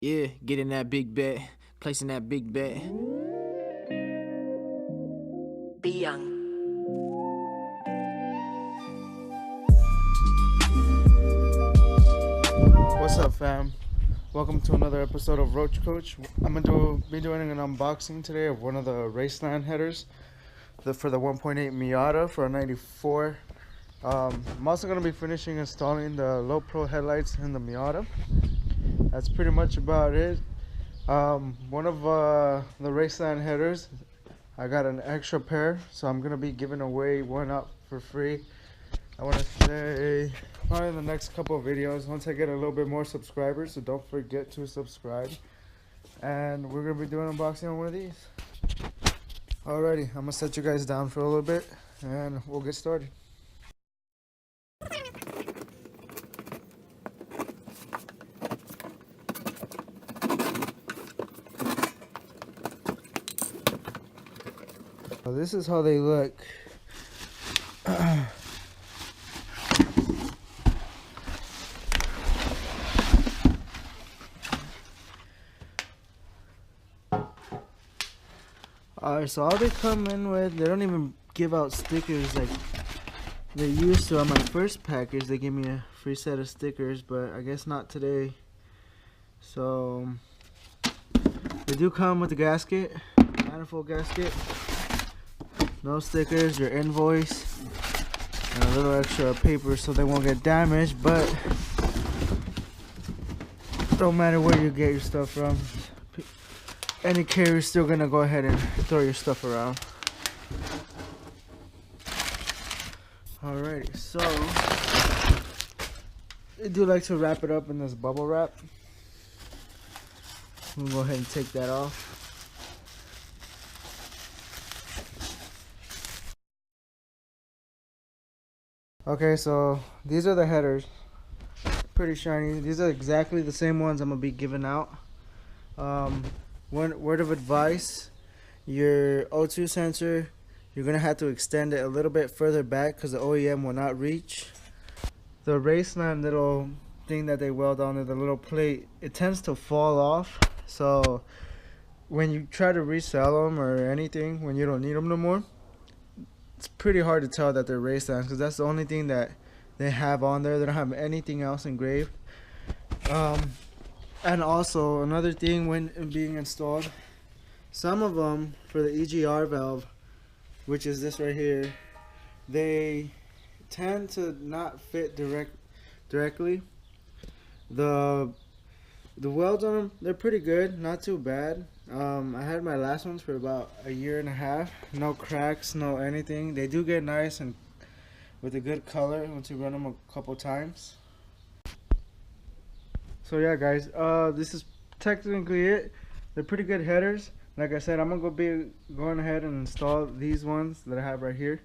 Yeah, getting that big bet, placing that big bet. Be young. What's up, fam? Welcome to another episode of Roach Coach. I'm gonna be doing an unboxing today of one of the Raceland headers for the 1.8 Miata for a 94. I'm also gonna be finishing installing the Lowpro headlights in the Miata. That's pretty much about it. One of the Raceland headers, I got an extra pair, so I'm gonna be giving away one out for free. I want to say probably in the next couple of videos once I get a little bit more subscribers, so don't forget to subscribe. And we're gonna be doing an unboxing on one of these. Alrighty, I'm gonna set you guys down for a little bit and we'll get started. So this is how they look. Alright, so all they come in with, they don't even give out stickers like they used to on my first package. They gave me a free set of stickers, but I guess not today. So they do come with a gasket, manifold gasket, no stickers, your invoice, and a little extra paper so they won't get damaged. But don't matter where you get your stuff from, any carrier is still gonna go ahead and throw your stuff around. Alrighty, so I do like to wrap it up in this bubble wrap. We'll go ahead and take that off. Okay, so these are the headers. Pretty shiny. These are exactly the same ones I'm gonna be giving out. One word of advice: your O2 sensor, you're gonna have to extend it a little bit further back because the OEM will not reach. The Raceland little thing that they weld onto the little plate, it tends to fall off. So when you try to resell them or anything, when you don't need them no more, it's pretty hard to tell that they're Raceland because that's the only thing that they have on there. They don't have anything else engraved. And also another thing when being installed, some of them for the EGR valve, which is this right here, they tend to not fit directly. The welds on them, they're pretty good, not too bad. I had my last ones for about a year and a half. No cracks, no anything. They do get nice and with a good color once you run them a couple times. So yeah, guys, this is technically it. They're pretty good headers. Like I said, I'm gonna be going ahead and install these ones that I have right here.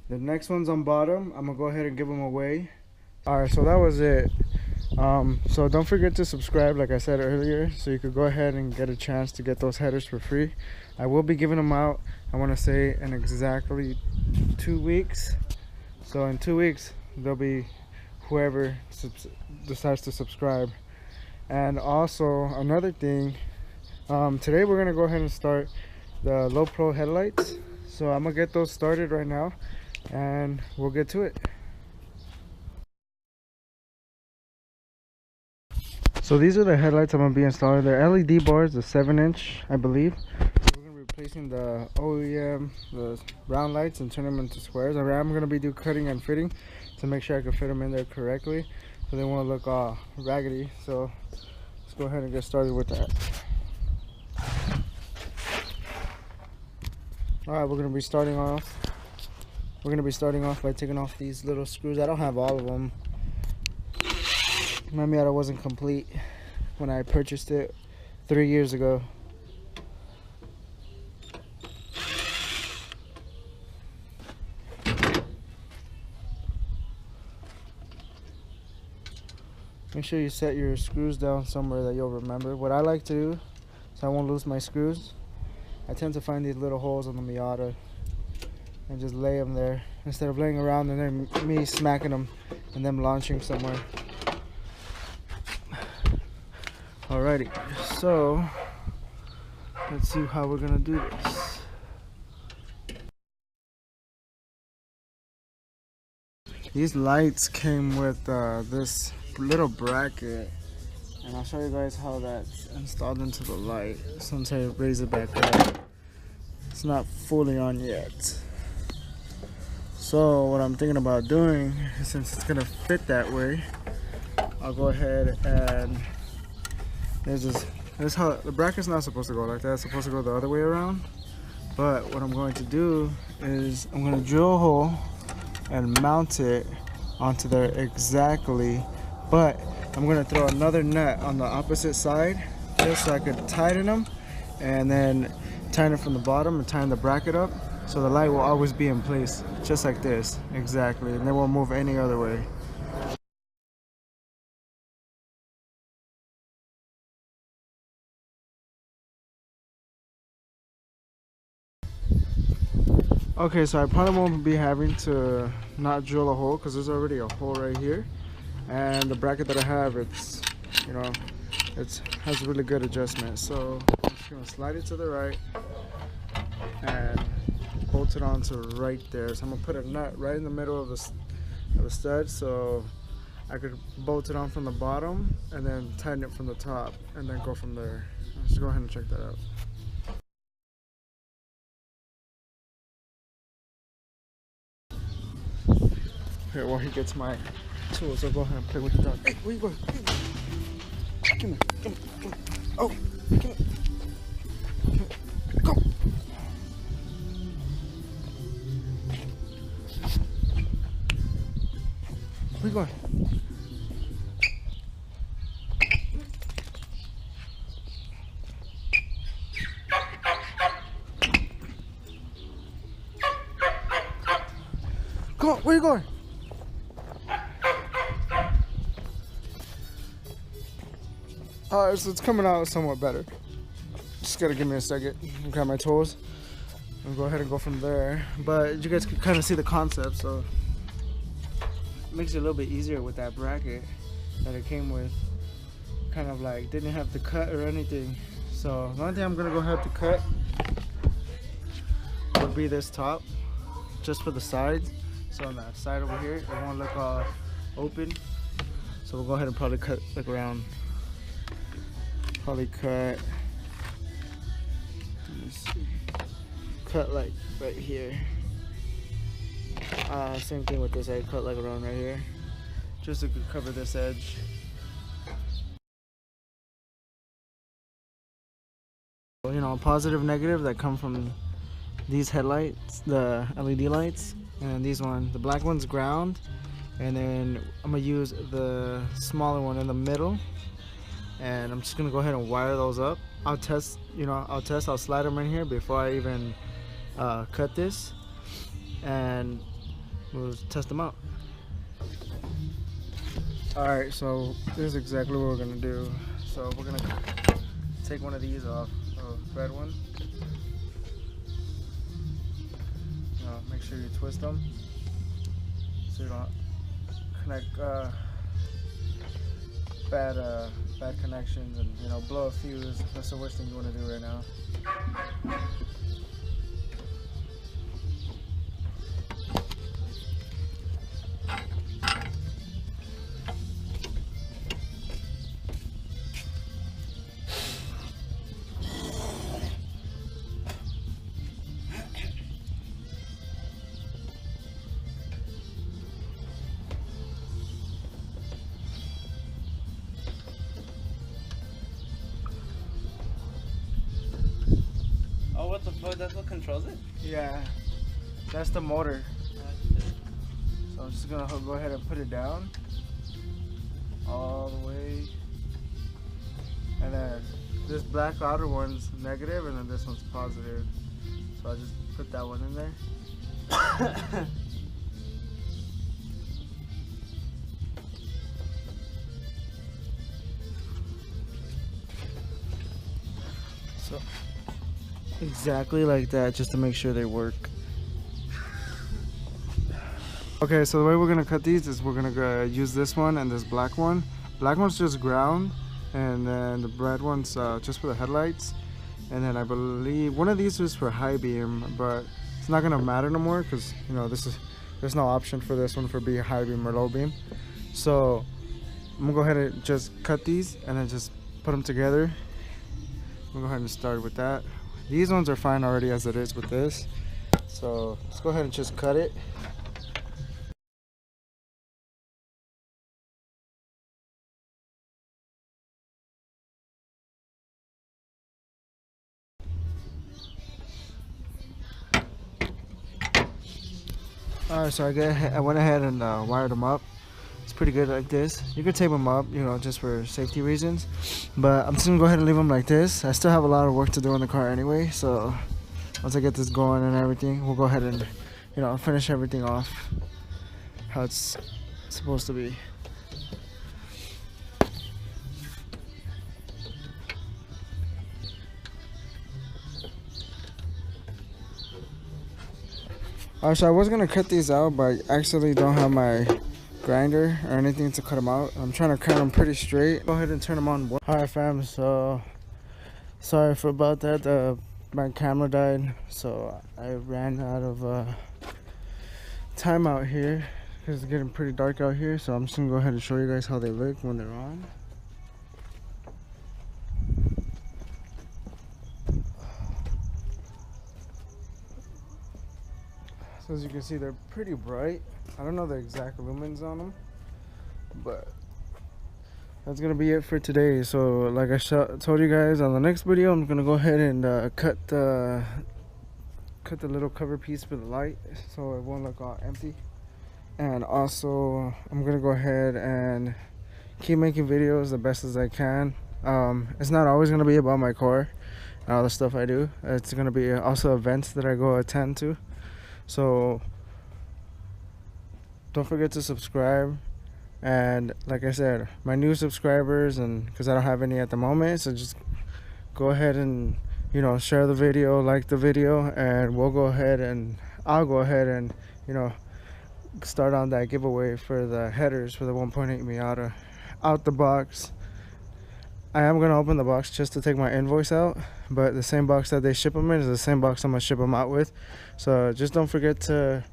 The next ones on bottom, I'm gonna go ahead and give them away. Alright, so that was it. So don't forget to subscribe, like I said earlier, so you could go ahead and get a chance to get those headers for free. I will be giving them out, I want to say, in exactly 2 weeks. So in 2 weeks, there'll be whoever decides to subscribe. And also another thing, today we're gonna go ahead and start the Lowpro headlights. So I'm gonna get those started right now and we'll get to it. So these are the headlights I'm gonna be installing. They're LED bars, the 7-inch, I believe. So we're gonna be replacing the OEM, the round lights, and turn them into squares. I'm gonna be doing cutting and fitting to make sure I can fit them in there correctly, so they won't look all raggedy. So let's go ahead and get started with that. Alright, we're gonna be starting off by taking off these little screws. I don't have all of them. My Miata wasn't complete when I purchased it 3 years ago. Make sure you set your screws down somewhere that you'll remember. What I like to do, so I won't lose my screws, I tend to find these little holes on the Miata and just lay them there instead of laying around and then me smacking them and them launching somewhere. All Alrighty, so let's see how we're gonna do this. These lights came with this little bracket, and I'll show you guys how that's installed into the light. Since I raise it back up, it's not fully on yet. So what I'm thinking about doing, since it's gonna fit that way, I'll go ahead and there's how the bracket's not supposed to go like that. It's supposed to go the other way around. But what I'm going to do is I'm going to drill a hole and mount it onto there exactly. But I'm going to throw another nut on the opposite side just so I could tighten them, and then tighten it from the bottom and tighten the bracket up so the light will always be in place just like this exactly, and they won't move any other way. Okay, so I probably won't be having to not drill a hole because there's already a hole right here, and the bracket that I have, it's, you know, it has really good adjustment. So I'm just gonna slide it to the right and bolt it onto right there. So I'm gonna put a nut right in the middle of the stud so I could bolt it on from the bottom and then tighten it from the top and then go from there. Let's go ahead and check that out. Here, while he gets my tools, I'll go ahead and play with the dog. Hey, where you going? Come here, come here, come here. Oh, come here. Go. Where you going? Come on, where you going? Alright, so it's coming out somewhat better. Just gotta give me a second. Grab my tools and go ahead and go from there. But you guys can kind of see the concept, so it makes it a little bit easier with that bracket that it came with. Kind of like didn't have to cut or anything. So the only thing I'm gonna go ahead to cut would be this top, just for the sides. So on that side over here, it won't look all open. So we'll go ahead and probably cut like around. Probably cut. Let me see. Cut like right here. Same thing with this. I cut like around right here, just to cover this edge. You know, positive, negative that come from these headlights, the LED lights, and these one, the black one's ground, and then I'm gonna use the smaller one in the middle. And I'm just gonna go ahead and wire those up. I'll test, I'll slide them in here before I even cut this, and we'll test them out. Alright, so this is exactly what we're gonna do. So we're gonna take one of these off, a red one. Make sure you twist them so you don't connect bad connections and blow a fuse. That's the worst thing you want to do right now. What the fuck? That's what controls it? Yeah, that's the motor. So I'm just gonna go ahead and put it down all the way, and then this black outer one's negative and then this one's positive. So I just put that one in there. So exactly like that, just to make sure they work. Okay, so the way we're gonna cut these is we're gonna use this one and this black one. Black one's just ground, and then the red one's just for the headlights. And then I believe one of these was for high beam, but it's not gonna matter no more because there's no option for this one for being high beam or low beam. So I'm gonna go ahead and just cut these and then just put them together. I'm gonna go ahead and start with that. These ones are fine already as it is with this. So let's go ahead and just cut it. Alright, so I went ahead and wired them up. It's pretty good like this. You could tape them up, just for safety reasons. But I'm just gonna go ahead and leave them like this. I still have a lot of work to do on the car anyway, so once I get this going and everything, we'll go ahead and, finish everything off how it's supposed to be. Alright, so I was gonna cut these out, but I actually don't have my grinder or anything to cut them out. I'm trying to cut them pretty straight. Go ahead and turn them on. Alright fam, so sorry for about that. My camera died, so I ran out of time out here because it's getting pretty dark out here. So I'm just gonna go ahead and show you guys how they look when they're on. So as you can see, they're pretty bright. I don't know the exact lumens on them, but that's gonna be it for today. So like I told you guys, on the next video I'm gonna go ahead and cut the little cover piece for the light so it won't look all empty. And also I'm gonna go ahead and keep making videos the best as I can. It's not always gonna be about my car and all the stuff I do. It's gonna be also events that I go attend to. So don't forget to subscribe. And like I said, my new subscribers, and because I don't have any at the moment, so just go ahead and share the video, like the video, and I'll go ahead and start on that giveaway for the headers for the 1.8 Miata out the box. I am gonna open the box just to take my invoice out, but the same box that they ship them in is the same box I'm gonna ship them out with. So just don't forget to,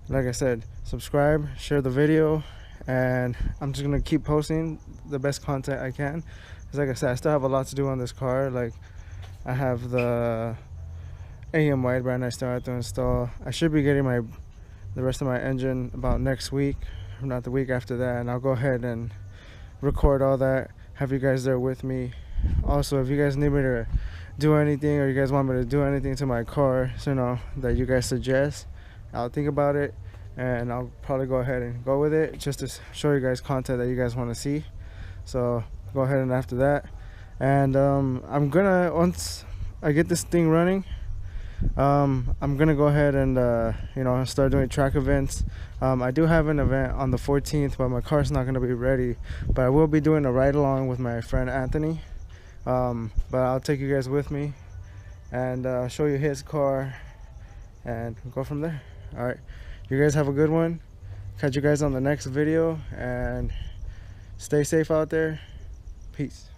like I said, subscribe, share the video, and I'm just gonna keep posting the best content I can. Because like I said, I still have a lot to do on this car. Like I have the AM wideband I still have to install. I should be getting the rest of my engine about next week, if not the week after that, and I'll go ahead and record all that, have you guys there with me. Also, if you guys need me to do anything, or you guys want me to do anything to my car, so that you guys suggest, I'll think about it and I'll probably go ahead and go with it, just to show you guys content that you guys want to see. So go ahead and after that, and I'm gonna, once I get this thing running, I'm gonna go ahead and start doing track events. I do have an event on the 14th, but my car's not gonna be ready, but I will be doing a ride along with my friend Anthony. But I'll take you guys with me and show you his car and go from there. All right, you guys have a good one. Catch you guys on the next video, and stay safe out there. Peace.